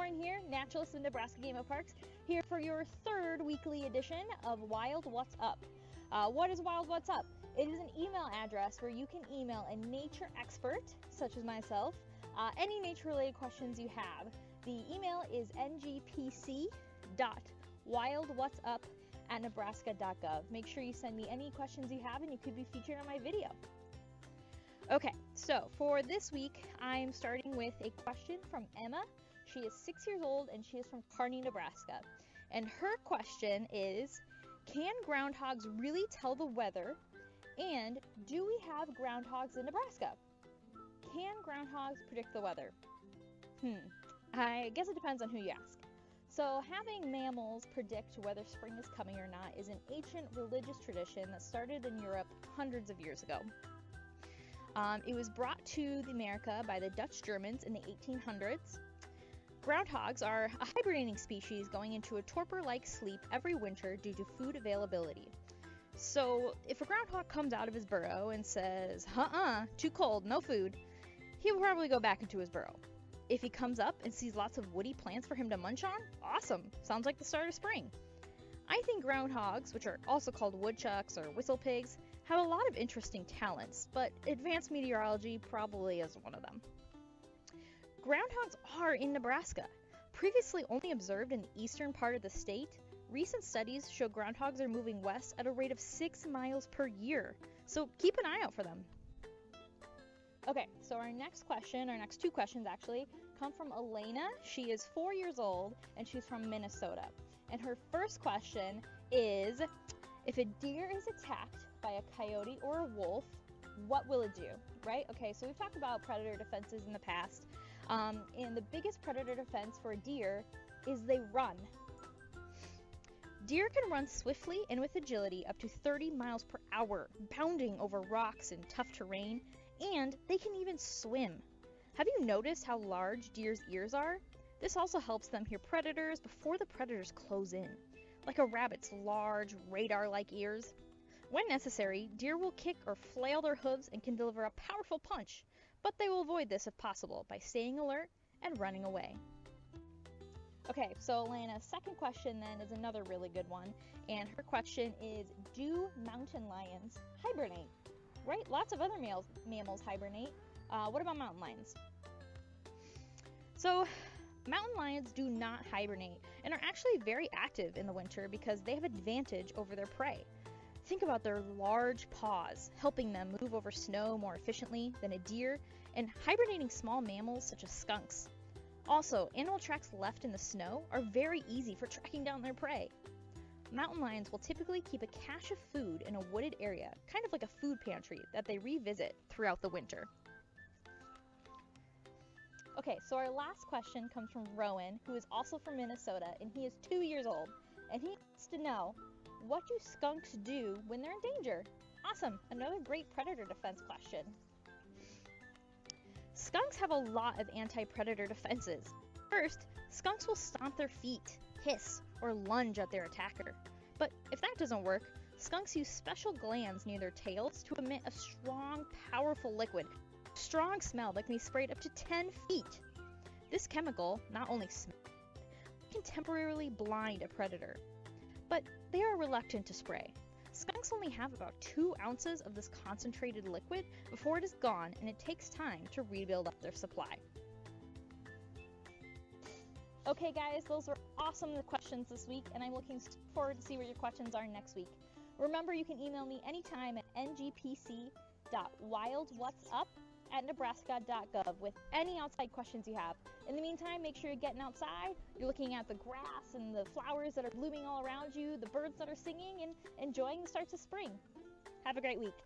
Lauren here, Naturalists of Nebraska Game and Parks, here for your third weekly edition of Wild What's Up. What is Wild What's Up? It is an email address where you can email a nature expert, such as myself, any nature-related questions you have. The email is ngpc.wildwhatsup@nebraska.gov. Make sure you send me any questions you have and you could be featured on my video. Okay, so for this week, I'm starting with a question from Emma. She is 6 years old and she is from Kearney, Nebraska. And her question is, can groundhogs really tell the weather? And do we have groundhogs in Nebraska? Can groundhogs predict the weather? I guess it depends on who you ask. So having mammals predict whether spring is coming or not is an ancient religious tradition that started in Europe hundreds of years ago. It was brought to America by the Dutch Germans in the 1800s. Groundhogs are a hibernating species going into a torpor-like sleep every winter due to food availability. So if a groundhog comes out of his burrow and says, too cold, no food, he will probably go back into his burrow. If he comes up and sees lots of woody plants for him to munch on, awesome, sounds like the start of spring. I think groundhogs, which are also called woodchucks or whistle pigs, have a lot of interesting talents, but advanced meteorology probably is one of them. Groundhogs are in Nebraska. Previously only observed in the eastern part of the state, recent studies show groundhogs are moving west at a rate of 6 miles per year, so keep an eye out for them. Okay, so our next two questions actually, come from Elena. She is 4 years old and she's from Minnesota. And her first question is, if a deer is attacked by a coyote or a wolf, what will it do, right? Okay, so we've talked about predator defenses in the past, and the biggest predator defense for a deer is they run. Deer can run swiftly and with agility up to 30 miles per hour, bounding over rocks and tough terrain, and they can even swim. Have you noticed how large deer's ears are? This also helps them hear predators before the predators close in, like a rabbit's large radar-like ears. When necessary, deer will kick or flail their hooves and can deliver a powerful punch, but they will avoid this if possible by staying alert and running away. Okay, so Elena's second question then is another really good one, and her question is, do mountain lions hibernate? Right, lots of other mammals hibernate. What about mountain lions? So, mountain lions do not hibernate and are actually very active in the winter because they have advantage over their prey. Think about their large paws, helping them move over snow more efficiently than a deer, and hibernating small mammals such as skunks. Also, animal tracks left in the snow are very easy for tracking down their prey. Mountain lions will typically keep a cache of food in a wooded area, kind of like a food pantry that they revisit throughout the winter. Okay, so our last question comes from Rowan, who is also from Minnesota, and he is 2 years old, and he wants to know, what do skunks do when they're in danger? Awesome, another great predator defense question. Skunks have a lot of anti-predator defenses. First, skunks will stomp their feet, hiss, or lunge at their attacker. But if that doesn't work, skunks use special glands near their tails to emit a strong, powerful liquid. Strong smell that can be sprayed up to 10 feet. This chemical not only smells, but can temporarily blind a predator. But they are reluctant to spray. Skunks only have about 2 ounces of this concentrated liquid before it is gone, and it takes time to rebuild up their supply. Okay guys, those were awesome questions this week, and I'm looking forward to see what your questions are next week. Remember, you can email me anytime at ngpc.wildwhatsup@nebraska.gov with any outside questions you have. In the meantime, make sure you're getting outside, you're looking at the grass and the flowers that are blooming all around you, the birds that are singing, and enjoying the starts of spring. Have a great week.